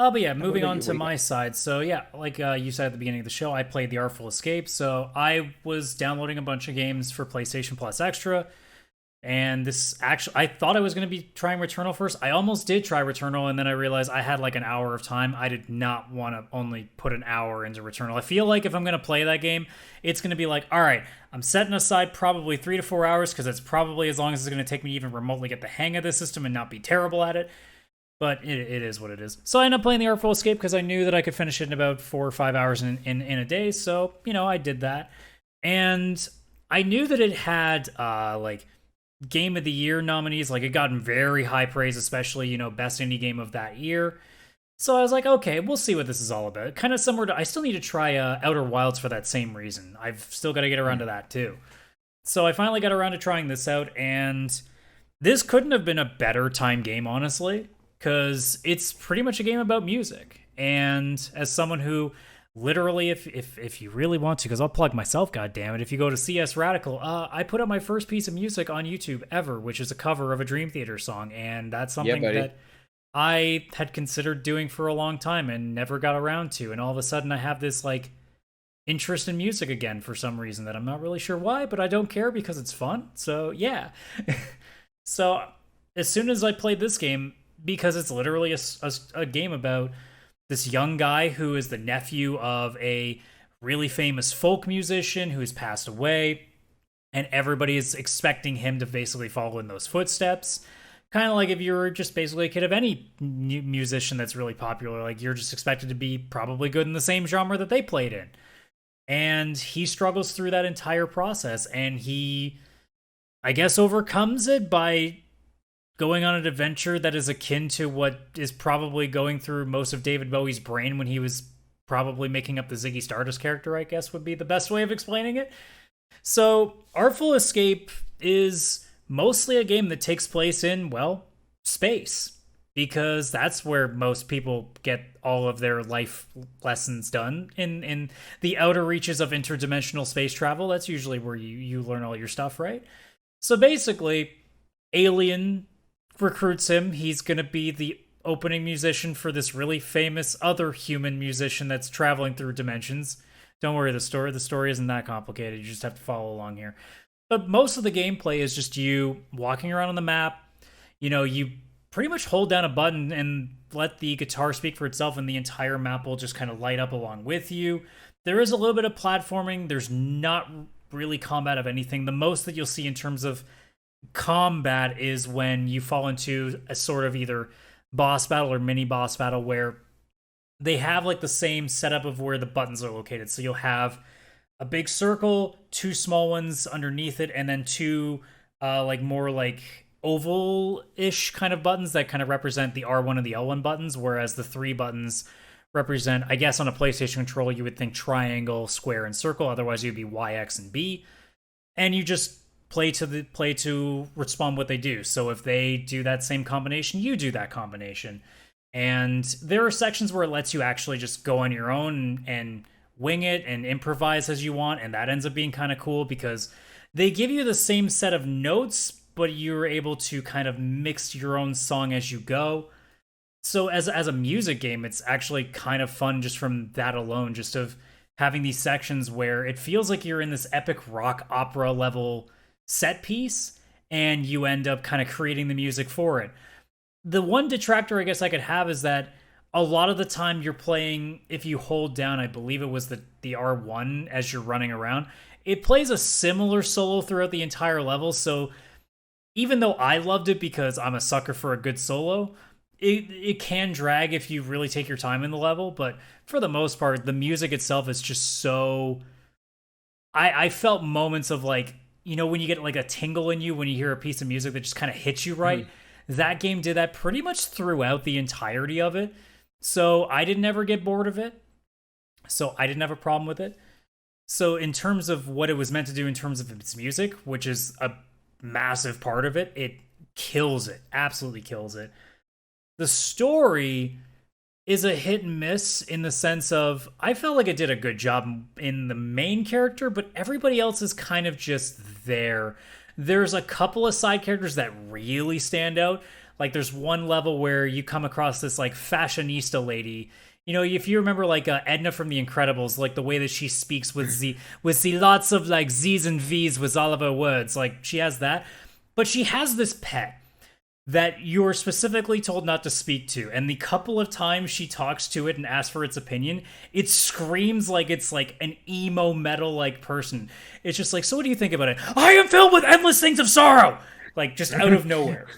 But yeah, What moving about on you? to What do you my got? side. So yeah, like you said at the beginning of the show, I played The Artful Escape. So I was downloading a bunch of games for PlayStation Plus Extra. And this actually, I thought I was going to be trying Returnal first. I almost did try Returnal, and then I realized I had like an hour of time. I did not want to only put an hour into Returnal. I feel like if I'm going to play that game, it's going to be like, all right, I'm setting aside probably 3 to 4 hours because it's probably as long as it's going to take me to even remotely get the hang of this system and not be terrible at it. But it is what it is. So I ended up playing The Artful Escape because I knew that I could finish it in about 4 or 5 hours in a day. So, I did that. And I knew that it had like game of the year nominees. Like it got very high praise, especially, best indie game of that year. So I was like, okay, we'll see what this is all about. Kind of similar to, I still need to try Outer Wilds for that same reason. I've still got to get around Hmm. to that too. So I finally got around to trying this out, and this couldn't have been a better time game, honestly, because it's pretty much a game about music. And as someone who literally, if you really want to, because I'll plug myself, god damn it, if you go to CS Radical, I put up my first piece of music on YouTube ever, which is a cover of a Dream Theater song, and that's Yeah, something buddy. that I had considered doing for a long time and never got around to. And all of a sudden, I have this like interest in music again for some reason that I'm not really sure why, but I don't care because it's fun. So yeah. So as soon as I played this game, because it's literally a game about this young guy who is the nephew of a really famous folk musician who's passed away, and everybody is expecting him to basically follow in those footsteps. Kind of like if you were just basically a kid of any musician that's really popular, like you're just expected to be probably good in the same genre that they played in. And he struggles through that entire process, and he, I guess, overcomes it by going on an adventure that is akin to what is probably going through most of David Bowie's brain when he was probably making up the Ziggy Stardust character, I guess would be the best way of explaining it. So, Artful Escape is mostly a game that takes place in, well, space. Because that's where most people get all of their life lessons done in the outer reaches of interdimensional space travel. That's usually where you learn all your stuff, right? So basically, Alien recruits him. He's going to be the opening musician for this really famous other human musician that's traveling through dimensions. Don't worry, the story isn't that complicated. You just have to follow along here. But most of the gameplay is just you walking around on the map. You pretty much hold down a button and let the guitar speak for itself, and the entire map will just kind of light up along with you. There is a little bit of platforming. There's not really combat of anything. The most that you'll see in terms of combat is when you fall into a sort of either boss battle or mini boss battle where they have like the same setup of where the buttons are located. So you'll have a big circle, two small ones underneath it, and then two like more like oval-ish kind of buttons that kind of represent the R1 and the L1 buttons, whereas the three buttons represent, I guess on a PlayStation controller you would think triangle, square, and circle. Otherwise you'd be Y, X, and B. And you just play to respond what they do. So if they do that same combination, you do that combination. And there are sections where it lets you actually just go on your own and wing it and improvise as you want, and that ends up being kind of cool because they give you the same set of notes, but you're able to kind of mix your own song as you go. So as a music game, it's actually kind of fun just from that alone, just of having these sections where it feels like you're in this epic rock opera level set piece, and you end up kind of creating the music for it. The one detractor I guess I could have is that a lot of the time you're playing, if you hold down, I believe it was the R1 as you're running around, it plays a similar solo throughout the entire level. So even though I loved it because I'm a sucker for a good solo, it can drag if you really take your time in the level. But for the most part, the music itself is just so. I felt moments of like, when you get like a tingle in you when you hear a piece of music that just kind of hits you Hmm. right. That game did that pretty much throughout the entirety of it. So I didn't ever get bored of it. So I didn't have a problem with it. So in terms of what it was meant to do in terms of its music, which is a massive part of it, it kills it. Absolutely kills it. The story is a hit and miss in the sense of I felt like it did a good job in the main character, but everybody else is kind of just there. There's a couple of side characters that really stand out. Like there's one level where you come across this like fashionista lady. You know, if you remember like Edna from The Incredibles, like the way that she speaks with the lots of like Z's and V's with all of her words, like she has that. But she has this pet that you're specifically told not to speak to, and the couple of times she talks to it and asks for its opinion, it screams like it's like an emo metal like person. It's just like, so what do you think about it? I am filled with endless things of sorrow, like just out of nowhere.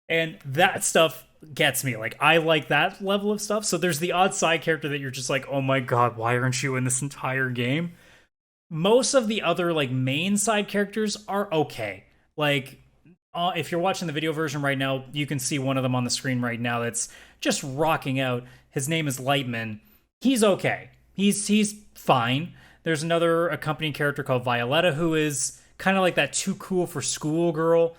And that stuff gets me. Like I like that level of stuff. So there's the odd side character that you're just like, oh my god, why aren't you in this entire game? Most of the other like main side characters are okay. Like if you're watching the video version right now, you can see one of them on the screen right now that's just rocking out. His name is Lightman. He's okay. He's fine. There's another accompanying character called Violetta who is kind of like that too cool for school girl,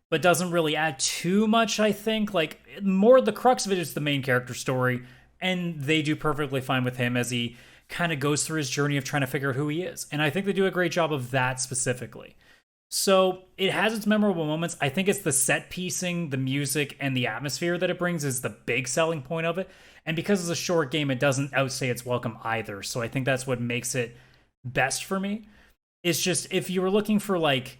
but doesn't really add too much, I think. Like more the crux of it is the main character story, and they do perfectly fine with him as he kind of goes through his journey of trying to figure out who he is. And I think they do a great job of that specifically. So it has its memorable moments. I think it's the set piecing, the music, and the atmosphere that it brings is the big selling point of it. And because it's a short game, it doesn't outstay its welcome either. So I think that's what makes it best for me. It's just if you were looking for like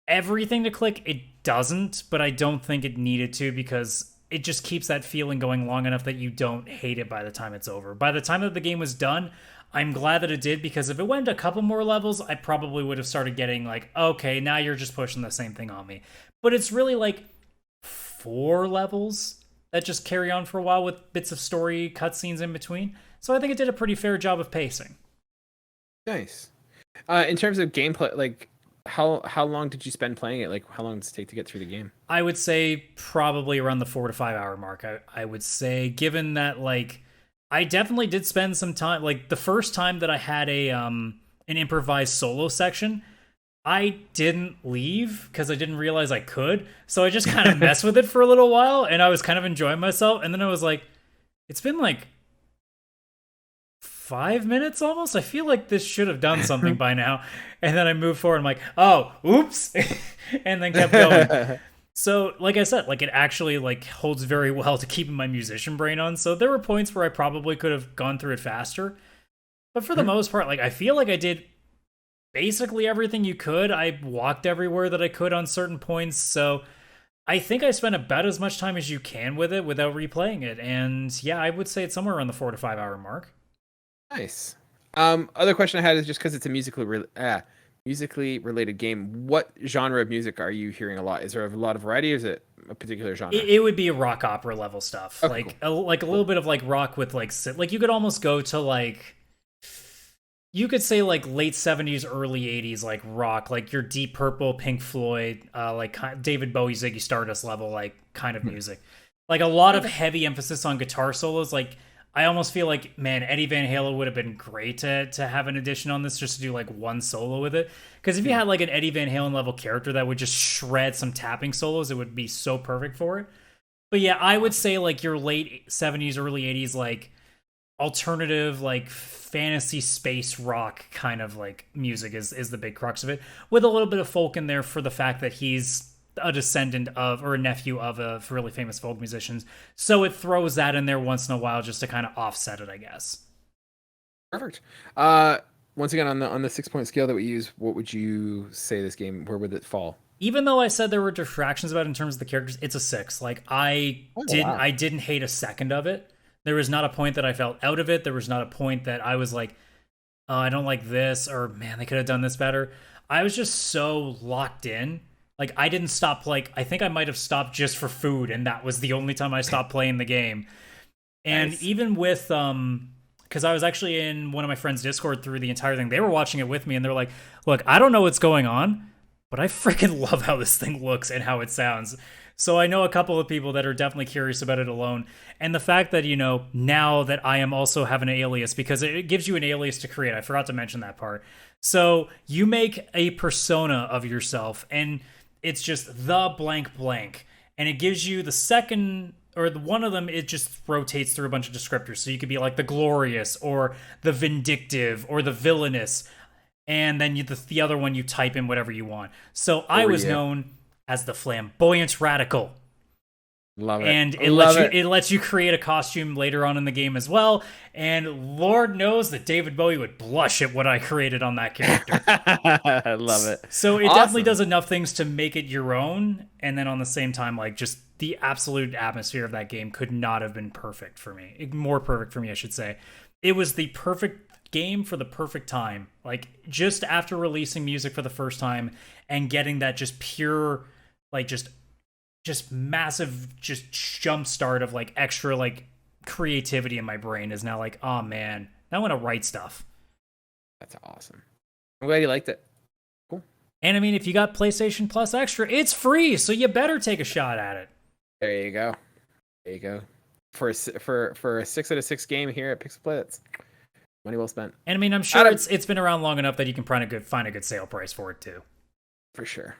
everything to click, it doesn't, but I don't think it needed to because it just keeps that feeling going long enough that you don't hate it by the time it's over. By the time that the game was done, I'm glad that it did, because if it went a couple more levels, I probably would have started getting like, okay, now you're just pushing the same thing on me. But it's really like 4 levels that just carry on for a while with bits of story cutscenes in between. So I think it did a pretty fair job of pacing. Nice. In terms of gameplay, like how long did you spend playing it? Like how long does it take to get through the game? I would say probably around the 4 to 5 hour mark. I would say, given that like I definitely did spend some time. Like the first time that I had an improvised solo section, I didn't leave because I didn't realize I could. So I just kind of messed with it for a little while, and I was kind of enjoying myself. And then I was like, it's been like 5 minutes almost. I feel like this should have done something by now. And then I moved forward. I'm like, oh, oops, and then kept going. So, like I said, like it actually like holds very well to keeping my musician brain on. So there were points where I probably could have gone through it faster. But for the most part, like I feel like I did basically everything you could. I walked everywhere that I could on certain points. So I think I spent about as much time as you can with it without replaying it. And yeah, I would say it's somewhere around the 4 to 5 hour mark. Nice. Other question I had is just because it's a musically related game. What genre of music are you hearing a lot? Is there a lot of variety, or is it a particular genre? It would be a rock opera level stuff, oh, like cool. like a little bit of like rock with like you could almost go to like you could say like late 70s, early 80s, like rock, like your Deep Purple, Pink Floyd, like David Bowie, Ziggy Stardust level, like kind of music. Like a lot of heavy emphasis on guitar solos. Like I almost feel like, man, Eddie Van Halen would have been great to have an addition on this, just to do like one solo with it. Because if you had like an Eddie Van Halen level character that would just shred some tapping solos, it would be so perfect for it. But yeah, I would say like your late 70s, early 80s, like alternative, like fantasy space rock kind of like music is the big crux of it, with a little bit of folk in there for the fact that he's a descendant of or a nephew of a really famous folk musicians. So it throws that in there once in a while just to kind of offset it, I guess. Perfect. Once again, on the 6-point scale that we use, what would you say this game? Where would it fall? Even though I said there were distractions about it in terms of the characters, it's a 6. Like I didn't hate a second of it. There was not a point that I felt out of it. There was not a point that I was like, oh, I don't like this, or man, they could have done this better. I was just so locked in. Like I didn't stop. Like I think I might have stopped just for food, and that was the only time I stopped playing the game. And nice. Even with because I was actually in one of my friends' Discord through the entire thing. They were watching it with me, and they're like, "Look, I don't know what's going on, but I freaking love how this thing looks and how it sounds." So I know a couple of people that are definitely curious about it alone. And the fact that, you know, now that I am also have an alias, because it gives you an alias to create. I forgot to mention that part. So you make a persona of yourself, and it's just the blank blank. And it gives you the second, or the one of them, it just rotates through a bunch of descriptors. So you could be like the glorious, or the vindictive, or the villainous. And then the other one, you type in whatever you want. So I was known as the flamboyant radical. Love it. And Love it. it lets you create a costume later on in the game as well. And Lord knows that David Bowie would blush at what I created on that character. I love it. So it Awesome. definitely does enough things to make it your own, and then on the same time, like, just the absolute atmosphere of that game could not have been perfect for me. More perfect for me, I should say. It was the perfect game for the perfect time. Like, just after releasing music for the first time and getting that just pure, like, just massive just jump start of like extra like creativity in my brain is now like, oh man, now I want to write stuff. That's awesome. I'm glad you liked it. Cool. And I mean, if you got PlayStation Plus Extra, it's free, so you better take a shot at it. There you go. There you go. For a 6 out of 6 game here at Pixel Play, that's money well spent. And I mean, I'm sure it's been around long enough that you can find a good sale price for it too. For sure.